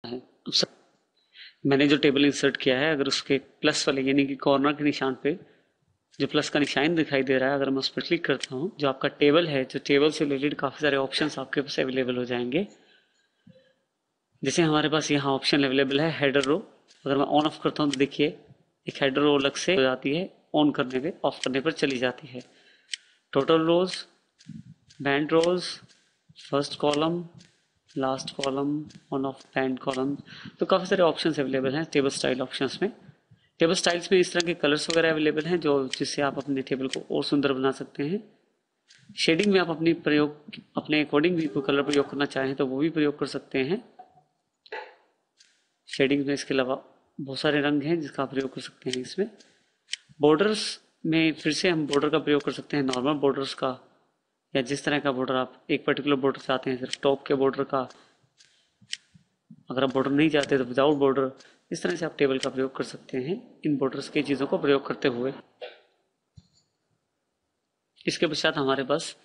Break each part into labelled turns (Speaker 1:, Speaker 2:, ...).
Speaker 1: है। अब मैंने जो टेबल इंसर्ट किया है, अगर उसके प्लस वाले यानी कि कॉर्नर के निशान पे जो प्लस का निशान दिखाई दे रहा है, अगर मैं उस पर क्लिक करता हूँ, जो आपका टेबल है, जो टेबल से रिलेटेड काफ़ी सारे ऑप्शंस आपके पास अवेलेबल हो जाएंगे। जैसे हमारे पास यहाँ ऑप्शन अवेलेबल है हेडर रो। अगर मैं ऑन ऑफ करता हूँ तो देखिए एक हेडर रो अलग से हो जाती है, ऑन करने पे ऑफ करने पर चली जाती है। Total rows, banded rows, first column, last column, on off banded column, तो काफ़ी सारे ऑप्शंस अवेलेबल हैं टेबल स्टाइल ऑप्शंस में। टेबल स्टाइल्स में इस तरह के कलर्स वगैरह अवेलेबल हैं जो जिससे आप अपने टेबल को और सुंदर बना सकते हैं। शेडिंग में आप अपने अकॉर्डिंग भी कोई कलर प्रयोग करना चाहें तो वो भी प्रयोग कर सकते हैं। शेडिंग में इसके अलावा बहुत सारे रंग हैं जिसका आप प्रयोग कर सकते हैं इसमें। बॉर्डर्स में फिर से हम बॉर्डर का प्रयोग कर सकते हैं, नॉर्मल बॉर्डर्स का, या जिस तरह का बॉर्डर आप एक पर्टिकुलर बॉर्डर चाहते हैं, सिर्फ टॉप के बॉर्डर का। अगर आप बॉर्डर नहीं चाहते तो विदाउट बॉर्डर, इस तरह से आप टेबल का प्रयोग कर सकते हैं इन बॉर्डर्स की चीज़ों को प्रयोग करते हुए। इसके पश्चात हमारे पास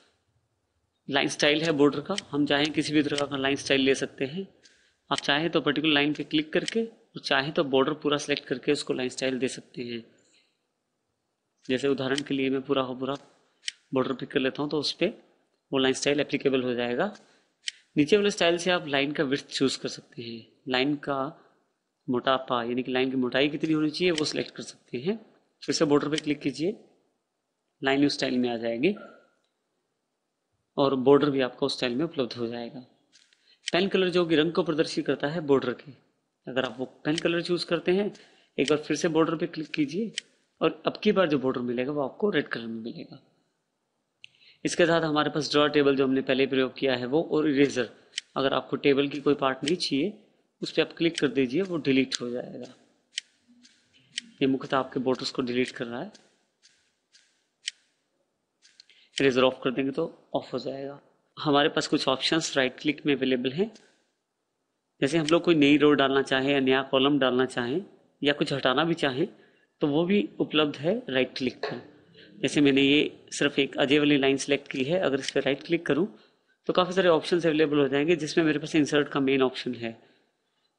Speaker 1: लाइन स्टाइल है बॉर्डर का। हम चाहें किसी भी तरह का लाइन स्टाइल ले सकते हैं। आप चाहें तो पर्टिकुलर लाइन पे क्लिक करके और चाहें तो बॉर्डर पूरा सेलेक्ट करके उसको लाइन स्टाइल दे सकते हैं। जैसे उदाहरण के लिए मैं पूरा बॉर्डर पिक कर लेता हूँ तो उस पर वो लाइन स्टाइल एप्लीकेबल हो जाएगा। नीचे वाले स्टाइल से आप लाइन का विड्थ चूज कर सकते हैं। लाइन का मोटापा यानी कि लाइन की मोटाई कितनी होनी चाहिए वो सिलेक्ट कर सकते हैं। फिर से बॉर्डर पे क्लिक कीजिए, लाइन न्यू स्टाइल में आ जाएगी और बॉर्डर भी आपको उस स्टाइल में उपलब्ध हो जाएगा। पेन कलर जो कि रंग को प्रदर्शित करता है बॉर्डर के, अगर आप वो पेन कलर चूज करते हैं, एक बार फिर से बॉर्डर पे क्लिक कीजिए और अब की बार जो बॉर्डर मिलेगा वो आपको रेड कलर में मिलेगा। इसके साथ हमारे पास ड्रॉ टेबल जो हमने पहले प्रयोग किया है वो, और इरेजर। अगर आपको टेबल की कोई पार्ट नहीं चाहिए उस पर आप क्लिक कर दीजिए, वो डिलीट हो जाएगा। ये मुख्यतः आपके बॉर्डर्स को डिलीट कर रहा है। इरेजर ऑफ कर देंगे तो ऑफ हो जाएगा। हमारे पास कुछ ऑप्शंस राइट क्लिक में अवेलेबल हैं। जैसे हम लोग कोई नई रो डालना चाहें या नया कॉलम डालना चाहें या कुछ हटाना भी चाहें तो वो भी उपलब्ध है राइट क्लिक पर। जैसे मैंने ये सिर्फ एक अजय वाली लाइन सेलेक्ट की है, अगर इस पर राइट क्लिक करूं तो काफ़ी सारे ऑप्शंस अवेलेबल हो जाएंगे, जिसमें मेरे पास इंसर्ट का मेन ऑप्शन है।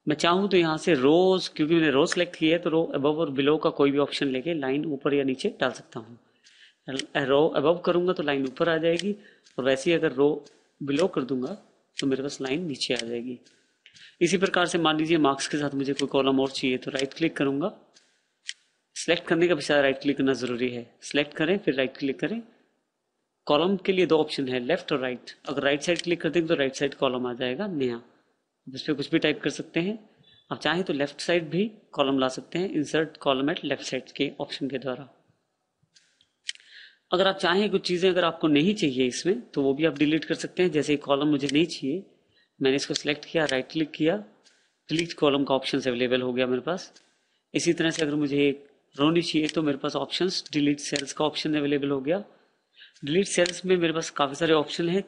Speaker 1: मैं चाहूँ तो यहाँ से रोज, क्योंकि मैंने रो सेलेक्ट की है तो रो अबव और बिलो का कोई भी ऑप्शन लेके लाइन ऊपर या नीचे डाल सकता हूँ। रो अबव करूंगा तो लाइन ऊपर आ जाएगी, और वैसे ही अगर रो बिलो कर दूंगा तो मेरे पास लाइन नीचे आ जाएगी। इसी प्रकार से मान लीजिए मार्क्स के साथ मुझे कोई कॉलम और चाहिए तो राइट क्लिक करूंगा। सिलेक्ट करने के पश्चात राइट क्लिक करना जरूरी है। सिलेक्ट करें फिर राइट क्लिक करें। कॉलम के लिए दो ऑप्शन है, लेफ्ट और राइट। अगर राइट साइड क्लिक कर देंगे तो राइट साइड कॉलम आ जाएगा नया। इस पर कुछ भी टाइप कर सकते हैं। आप चाहें तो लेफ्ट साइड भी कॉलम ला सकते हैं, insert column at left side के ऑप्शन के द्वारा। अगर आप चाहें कुछ चीज़ें अगर आपको नहीं चाहिए इसमें तो वो भी आप डिलीट कर सकते हैं। जैसे कॉलम मुझे नहीं चाहिए, मैंने इसको सिलेक्ट किया, राइट क्लिक किया, डिलीट कॉलम का ऑप्शन अवेलेबल हो गया मेरे पास। इसी तरह से अगर मुझे एक रो नहीं चाहिए तो मेरे पास ऑप्शंस डिलीट सेल्स का ऑप्शन अवेलेबल हो गया। डिलीट सेल्स में मेरे पास काफ़ी सारे ऑप्शन हैं,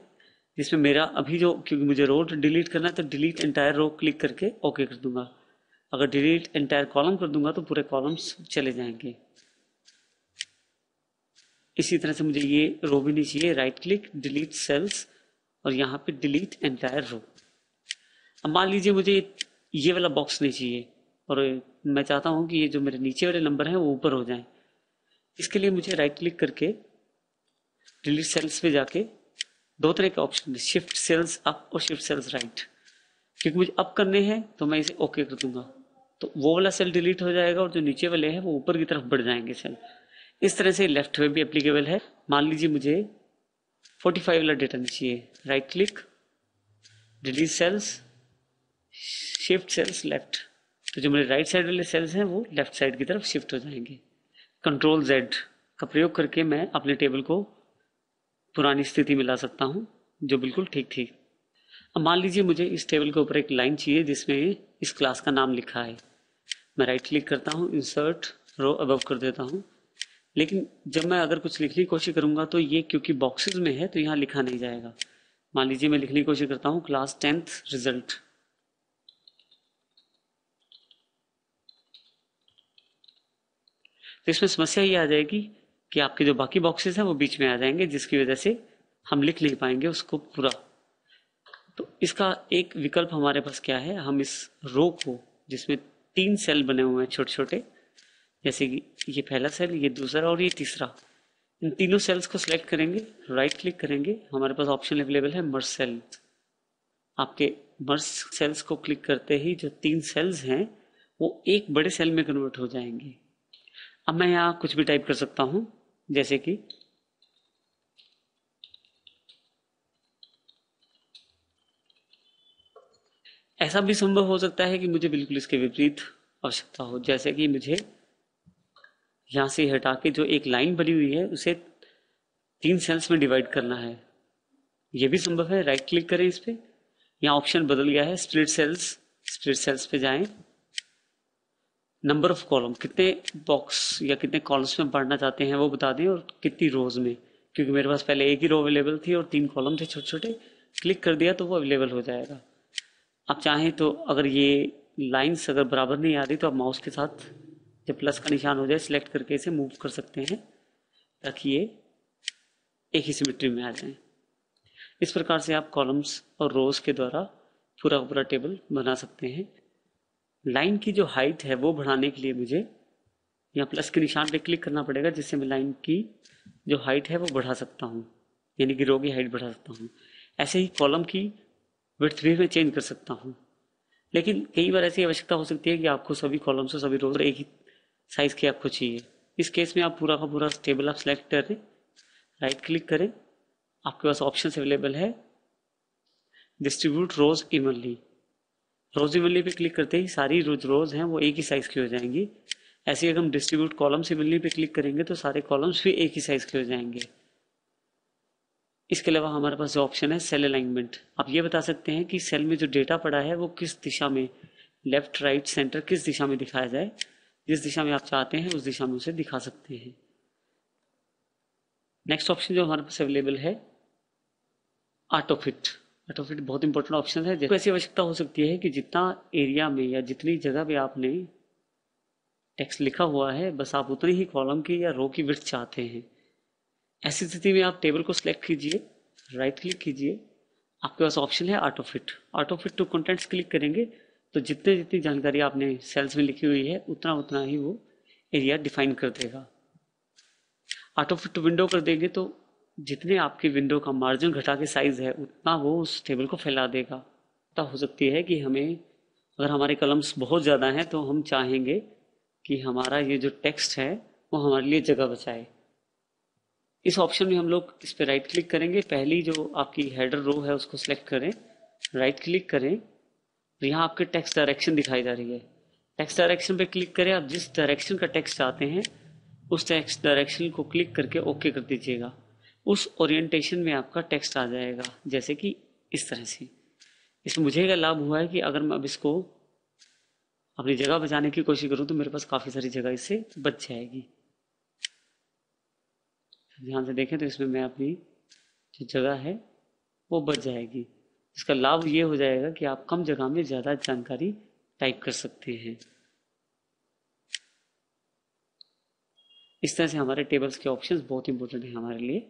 Speaker 1: जिसमें मेरा अभी जो, क्योंकि मुझे रो डिलीट करना है तो डिलीट एंटायर रो क्लिक करके ओके कर दूंगा। अगर डिलीट एंटायर कॉलम कर दूंगा तो पूरे कॉलम्स चले जाएंगे। इसी तरह से मुझे ये रो भी नहीं चाहिए, राइट क्लिक, डिलीट सेल्स और यहाँ पे डिलीट एंटायर रो। अब मान लीजिए मुझे ये वाला बॉक्स नहीं चाहिए और मैं चाहता हूँ कि ये जो मेरे नीचे वाले नंबर हैं वो ऊपर हो जाएं। इसके लिए मुझे राइट क्लिक करके डिलीट सेल्स पे जाके दो तरह के ऑप्शन है, शिफ्ट सेल्स अप और शिफ्ट सेल्स राइट। क्योंकि मुझे अप करने हैं तो मैं इसे ओके कर दूंगा तो वो वाला सेल डिलीट हो जाएगा और जो नीचे वाले हैं वो ऊपर की तरफ बढ़ जाएंगे सेल। इस तरह से लेफ्ट में भी एप्लीकेबल है। मान लीजिए मुझे 45 वाला डेटा नहीं चाहिए, right click, delete cells, shift cells left, तो जो मेरे राइट साइड वाले सेल्स हैं वो लेफ्ट साइड की तरफ शिफ्ट हो जाएंगे। कंट्रोल जेड का प्रयोग करके मैं अपने टेबल को पुरानी स्थिति में ला सकता हूँ जो बिल्कुल ठीक थी। अब मान लीजिए मुझे इस टेबल के ऊपर एक लाइन चाहिए जिसमें इस क्लास का नाम लिखा है। मैं राइट क्लिक करता हूँ, इंसर्ट रो अबव कर देता हूँ। लेकिन जब मैं अगर कुछ लिखने की कोशिश करूंगा तो ये क्योंकि बॉक्सेस में है तो यहाँ लिखा नहीं जाएगा। मान लीजिए मैं लिखने की कोशिश करता हूँ क्लास 10th रिजल्ट, तो इसमें समस्या ये आ जाएगी कि आपके जो बाकी बॉक्सेस हैं वो बीच में आ जाएंगे, जिसकी वजह से हम लिख नहीं पाएंगे उसको पूरा। तो इसका एक विकल्प हमारे पास क्या है, हम इस रो को जिसमें 3 सेल बने हुए हैं छोटे छोटे, जैसे कि ये पहला सेल, ये दूसरा और ये तीसरा, इन तीनों सेल्स को सिलेक्ट करेंगे, राइट क्लिक करेंगे, हमारे पास ऑप्शन अवेलेबल है मर्ज सेल। आपके मर्ज सेल्स को क्लिक करते ही जो 3 सेल्स हैं वो एक बड़े सेल में कन्वर्ट हो जाएंगे। अब मैं यहाँ कुछ भी टाइप कर सकता हूँ, जैसे कि ऐसा भी संभव हो सकता है कि मुझे बिल्कुल इसके विपरीत आवश्यकता हो, जैसे कि मुझे यहाँ से हटा के जो एक लाइन बनी हुई है उसे 3 सेल्स में डिवाइड करना है। ये भी संभव है। राइट क्लिक करें इस पे, यहाँ ऑप्शन बदल गया है स्प्लिट सेल्स, स्प्लिट सेल्स पे जाएं, नंबर ऑफ कॉलम, कितने बॉक्स या कितने कॉलम्स में बढ़ना चाहते हैं वो बता दें और कितनी रोज में, क्योंकि मेरे पास पहले एक ही रो अवेलेबल थी और 3 कॉलम थे छोटे छोटे। क्लिक कर दिया तो वो अवेलेबल हो जाएगा। आप चाहें तो अगर ये लाइंस अगर बराबर नहीं आ रही तो आप माउस के साथ जब प्लस का निशान हो जाए सिलेक्ट करके इसे मूव कर सकते हैं ताकि ये एक ही सिमेट्री में आ जाए। इस प्रकार से आप कॉलम्स और रोज के द्वारा पूरा पूरा टेबल बना सकते हैं। लाइन की जो हाइट है वो बढ़ाने के लिए मुझे यहाँ प्लस के निशान पे क्लिक करना पड़ेगा, जिससे मैं लाइन की जो हाइट है वो बढ़ा सकता हूँ, यानी कि रो की हाइट बढ़ा सकता हूँ। ऐसे ही कॉलम की विड्थ भी मैं चेंज कर सकता हूँ। लेकिन कई बार ऐसी आवश्यकता हो सकती है कि आपको सभी कॉलम्स और सभी रोज एक ही साइज की आपको चाहिए। इस केस में आप पूरा का पूरा टेबल आप सेलेक्ट करें, राइट क्लिक करें, आपके पास ऑप्शन अवेलेबल है डिस्ट्रीब्यूट रोज इवनली। रोज इवनली पे क्लिक करते ही सारी रोज हैं वो एक ही साइज की हो जाएंगी। ऐसे ही अगर हम डिस्ट्रीब्यूट कॉलम्स इवनली पे क्लिक करेंगे तो सारे कॉलम्स भी एक ही साइज के हो जाएंगे। इसके अलावा हमारे पास जो ऑप्शन है सेल अलाइनमेंट, आप ये बता सकते हैं कि सेल में जो डेटा पड़ा है वो किस दिशा में, लेफ्ट राइट सेंटर किस दिशा में दिखाया जाए। जिस दिशा में आप चाहते हैं उस दिशा में उसे दिखा सकते हैं। नेक्स्ट ऑप्शन जो हमारे पास अवेलेबल है ऑटोफिट। ऑटोफिट बहुत इंपॉर्टेंट ऑप्शन है। जैसे ऐसी आवश्यकता हो सकती है कि जितना एरिया में या जितनी जगह पे आपने टेक्स्ट लिखा हुआ है बस आप उतनी ही कॉलम की या रो की विड्थ चाहते हैं। ऐसी स्थिति में आप टेबल को सिलेक्ट कीजिए, राइट क्लिक कीजिए, आपके पास ऑप्शन है autofit. Autofit to contents click करेंगे तो जितनी जितनी जानकारी आपने सेल्स में लिखी हुई है उतना उतना ही वो एरिया डिफाइन कर देगा। ऑटोफिट टू विंडो कर देंगे तो जितने आपकी विंडो का मार्जिन घटा के साइज है उतना वो उस टेबल को फैला देगा। तो हो सकती है कि हमें अगर हमारे कलम्स बहुत ज़्यादा हैं तो हम चाहेंगे कि हमारा ये जो टेक्स्ट है वो हमारे लिए जगह बचाए। इस ऑप्शन में हम लोग इस पर राइट क्लिक करेंगे, पहली जो आपकी हेडर रो है उसको सिलेक्ट करें, राइट क्लिक करें, यहाँ आपके टेक्स्ट डायरेक्शन दिखाई जा रही है। टेक्स्ट डायरेक्शन पे क्लिक करें, आप जिस डायरेक्शन का टेक्स्ट चाहते हैं उस टेक्स्ट डायरेक्शन को क्लिक करके ओके कर दीजिएगा। उस ओरिएंटेशन में आपका टेक्स्ट आ जाएगा, जैसे कि इस तरह से। इसमें मुझे क्या लाभ हुआ है कि अगर मैं अब इसको अपनी जगह बचाने की कोशिश करूँ तो मेरे पास काफ़ी सारी जगह इससे बच जाएगी। ध्यान से देखें तो इसमें मैं अपनी जो जगह है वो बच जाएगी। इसका लाभ ये हो जाएगा कि आप कम जगह में ज़्यादा जानकारी टाइप कर सकते हैं। इस तरह से हमारे टेबल्स के ऑप्शंस बहुत इंपॉर्टेंट हैं हमारे लिए।